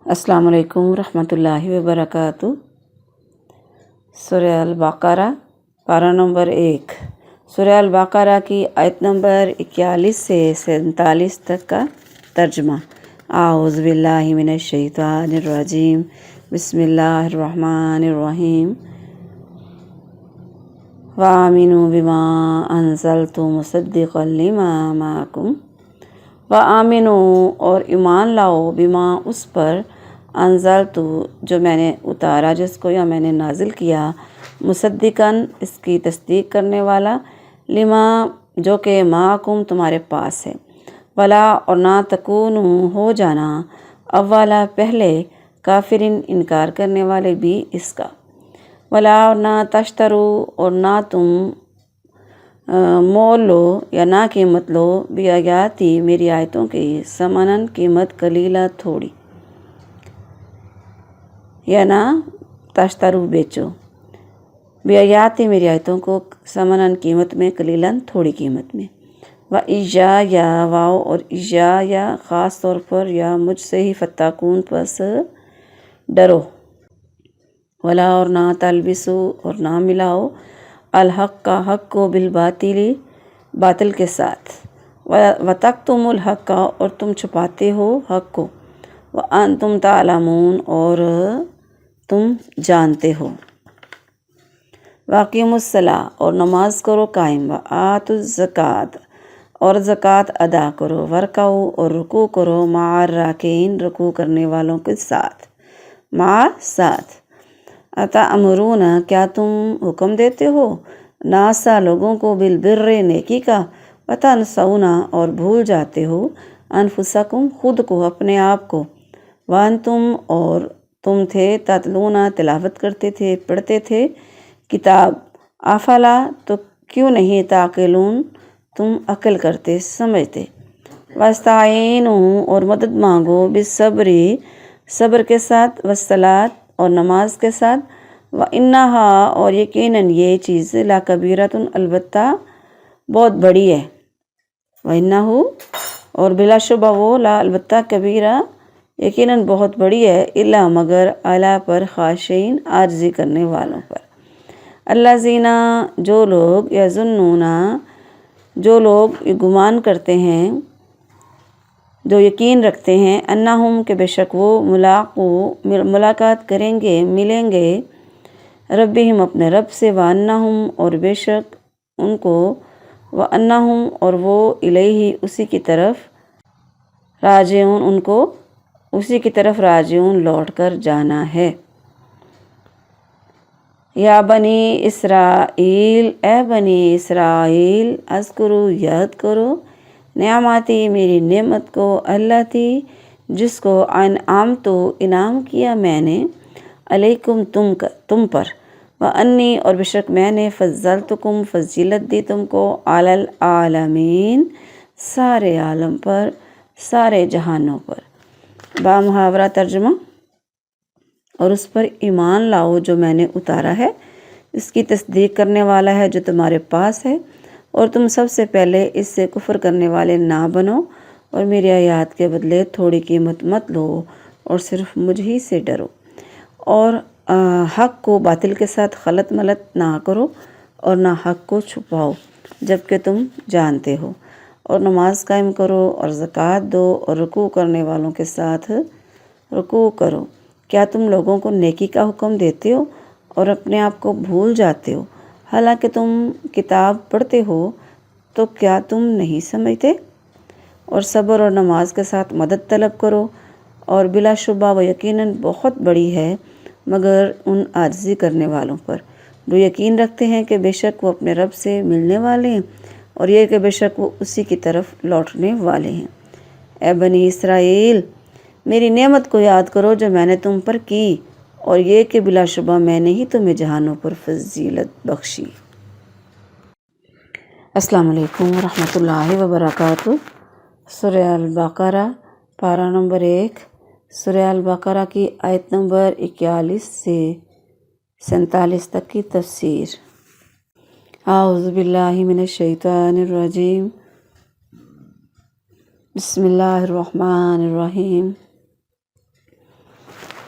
السلام علیکم ورحمۃ اللہ وبرکاتہ۔ سورہ البقرہ پارہ نمبر 1۔ سورہ البقرہ کی آیت نمبر 41 سے 47 تک کا ترجمہ۔ اعوذ باللہ من الشیطان الرجیم، بسم اللہ الرحمن الرحیم۔ وآمنوا بما انزلت مصدقا لما معکم، وآمنوا اور ایمان لاؤ، بما اس پر، انزلت جو میں نے اتارا، جس کو یا میں نے نازل کیا، مصدقاً اس کی تصدیق کرنے والا، لما جو کہ معکم تمہارے پاس ہے، ولا اور نہ تکونوا ہو جانا، اولا پہلے، کافرین انکار کرنے والے بھی اس کا، ولا اور نہ تشترو اور نہ تم مول لو یا نہ قیمت لو، بیاتی میری آیتوں کی، ثمناً قیمت، قلیلہ تھوڑی، یا نہ تشترو بیچو، بیاتی میری آیتوں کو، ثمناً قیمت میں، قلیلاً تھوڑی قیمت میں، یا واؤ اور یا خاص طور پر، یا مجھ سے ہی فتقون پس ڈرو، ولا اور نہ تلبسو اور نہ ملاؤ، الحق کا حق کو، بالباطل باطل کے ساتھ، وتکتموا الحق اور تم چھپاتے ہو حق کو، وانتم تعلمون اور تم جانتے ہو، واقیموا الصلاۃ اور نماز کرو قائم، وآتوا الزکوٰۃ اور زکوٰۃ ادا کرو، ورکعوا اور رکوع کرو، مع الراکعین رکوع کرنے والوں کے ساتھ، ساتھ، اتأمرون کیا تم حکم دیتے ہو، ناسا لوگوں کو، بالبر نیکی کا، وتنسون اور بھول جاتے ہو، انفسکم خود کو، اپنے آپ کو، وانتم اور تم تھے، تتلون تلاوت کرتے تھے، پڑھتے تھے کتاب، افلا تو کیوں نہیں، تعقلون تم عقل کرتے سمجھتے، واستعینوا اور مدد مانگو، بالصبر صبر کے ساتھ، والصلاۃ اور نماز کے ساتھ، وَإِنَّهَا اور یقیناً یہ چیز، لَكَبِيرَةٌ البتہ بہت بڑی ہے، وَإِنَّهُ اور بلا شبہ وہ، لا البتہ، کبیرہ یقیناً بہت بڑی ہے، الا مگر، اعلیٰ پر، خاشعین عاجزی کرنے والوں پر، الذین جو لوگ، یظنون جو لوگ گمان کرتے ہیں، جو یقین رکھتے ہیں، انہم کہ بے شک وہ، ملاقات کریں گے، ملیں گے، ربہم اپنے رب سے، وانہم اور بے شک ان کو، وانہم اور وہ، الیہ اسی کی طرف، راجعون ان کو اسی کی طرف، راجعون لوٹ کر جانا ہے۔ یا بنی اسرائیل اے بنی اسرائیل، اذکروا یاد کرو، نعمتی میری نعمت کو، اللاتی جس کو، انعمت انعام کیا میں نے، علیکم تم پر، وانی اور بے شک میں نے، فضلتکم فضیلت دی تم کو، علی العالمین سارے عالم پر، سارے جہانوں پر۔ بامحاورہ ترجمہ۔ اور اس پر ایمان لاؤ جو میں نے اتارا ہے، اس کی تصدیق کرنے والا ہے جو تمہارے پاس ہے، اور تم سب سے پہلے اس سے کفر کرنے والے نہ بنو، اور میری آیات کے بدلے تھوڑی قیمت مت لو، اور صرف مجھ ہی سے ڈرو، اور حق کو باطل کے ساتھ خلط ملط نہ کرو، اور نہ حق کو چھپاؤ جبکہ تم جانتے ہو، اور نماز قائم کرو، اور زکوٰۃ دو، اور رکوع کرنے والوں کے ساتھ رکوع کرو۔ کیا تم لوگوں کو نیکی کا حکم دیتے ہو اور اپنے آپ کو بھول جاتے ہو، حالانکہ تم کتاب پڑھتے ہو، تو کیا تم نہیں سمجھتے؟ اور صبر اور نماز کے ساتھ مدد طلب کرو، اور بلا شبہ وہ یقیناً بہت بڑی ہے، مگر ان عاجزی کرنے والوں پر، جو یقین رکھتے ہیں کہ بے شک وہ اپنے رب سے ملنے والے ہیں، اور یہ کہ بے شک وہ اسی کی طرف لوٹنے والے ہیں۔ اے بنی اسرائیل، میری نعمت کو یاد کرو جو میں نے تم پر کی، اور یہ کہ بلا شبہ میں نے ہی تمہیں جہانوں پر فضیلت بخشی۔ السلام علیکم ورحمۃ اللہ وبرکاتہ۔ سورہ البقرہ پارہ نمبر 1۔ سورہ البقرہ کی آیت نمبر 41 سے 47 تک کی تفسیر۔ اعوذ باللہ من الشیطان الرجیم، بسم اللہ الرحمن الرحیم۔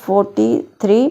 43,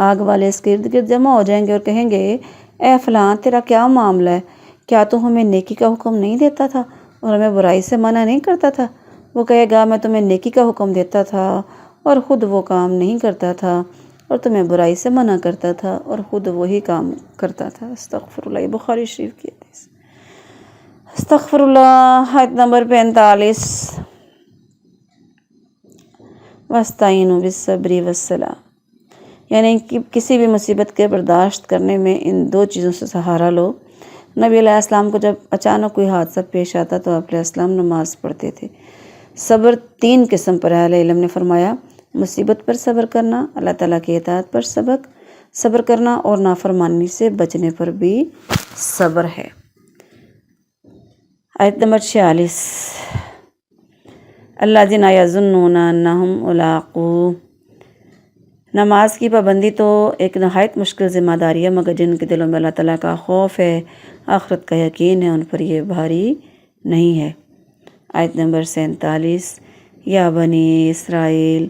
آگ والے اس کے ارد گرد جمع ہو جائیں گے اور کہیں گے اے فلاں تیرا کیا معاملہ ہے، کیا تو ہمیں نیکی کا حکم نہیں دیتا تھا اور ہمیں برائی سے منع نہیں کرتا تھا؟ وہ کہے گا میں تمہیں نیکی کا حکم دیتا تھا اور خود وہ کام نہیں کرتا تھا، اور تمہیں برائی سے منع کرتا تھا اور خود وہی کام کرتا تھا۔ استغفر اللہ، یہ بخاری شریف کی حدیث۔ استغفر اللہ۔ آیت نمبر 45، وَاسْتَعِینُوا بِالصَّبْرِ وَالصَّلَاةِ، یعنی کہ کسی بھی مصیبت کے برداشت کرنے میں ان دو چیزوں سے سہارا لو۔ نبی علیہ السلام کو جب اچانک کوئی حادثہ پیش آتا تو آپ علیہ السلام نماز پڑھتے تھے۔ صبر 3 قسم پر اہل علم نے فرمایا، مصیبت پر صبر کرنا، اللہ تعالیٰ کی اطاعت پر صبر کرنا، اور نافرمانی سے بچنے پر بھی صبر ہے۔ آیت نمبر 46، الذین یظنون انہم ملاقو، نماز کی پابندی تو ایک نہایت مشکل ذمہ داری ہے، مگر جن کے دلوں میں اللہ تعالیٰ کا خوف ہے، آخرت کا یقین ہے، ان پر یہ بھاری نہیں ہے۔ آیت نمبر 47، یا بنی اسرائیل،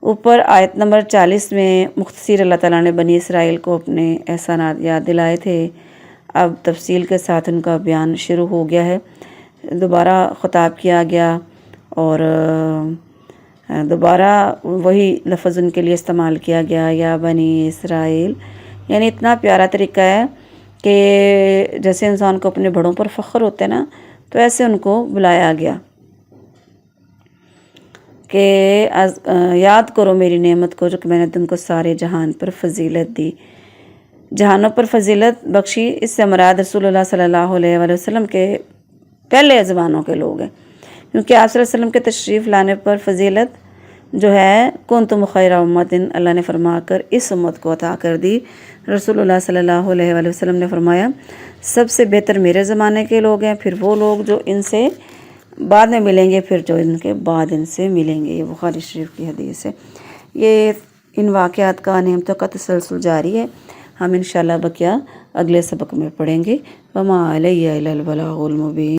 اوپر آیت نمبر 40 میں مختصر اللہ تعالیٰ نے بنی اسرائیل کو اپنے احسانات یاد دلائے تھے، اب تفصیل کے ساتھ ان کا بیان شروع ہو گیا ہے، دوبارہ خطاب کیا گیا اور دوبارہ وہی لفظ ان کے لیے استعمال کیا گیا، یا بنی اسرائیل، یعنی اتنا پیارا طریقہ ہے کہ جیسے انسان کو اپنے بڑوں پر فخر ہوتا ہے نا، تو ایسے ان کو بلایا گیا کہ یاد کرو میری نعمت کو جو کہ میں نے تم کو سارے جہان پر فضیلت دی، جہانوں پر فضیلت بخشی۔ اس سے مراد رسول اللہ صلی اللہ علیہ وآلہ وسلم کے پہلے زمانوں کے لوگ ہیں، کیونکہ آپ صلی اللہ علیہ وسلم کے تشریف لانے پر فضیلت جو ہے کنتم خیر امت، اللہ نے فرما کر اس امت کو عطا کر دی۔ رسول اللہ صلی اللہ علیہ وآلہ وسلم نے فرمایا سب سے بہتر میرے زمانے کے لوگ ہیں، پھر وہ لوگ جو ان سے بعد میں ملیں گے، پھر جو ان کے بعد ان سے ملیں گے۔ یہ بخاری شریف کی حدیث ہے۔ یہ ان واقعات کا نعمتوں کا تسلسل جاری ہے، ہم انشاءاللہ بقیہ اگلے سبق میں پڑھیں گے۔ وما علیہ الا البلاغ المبین۔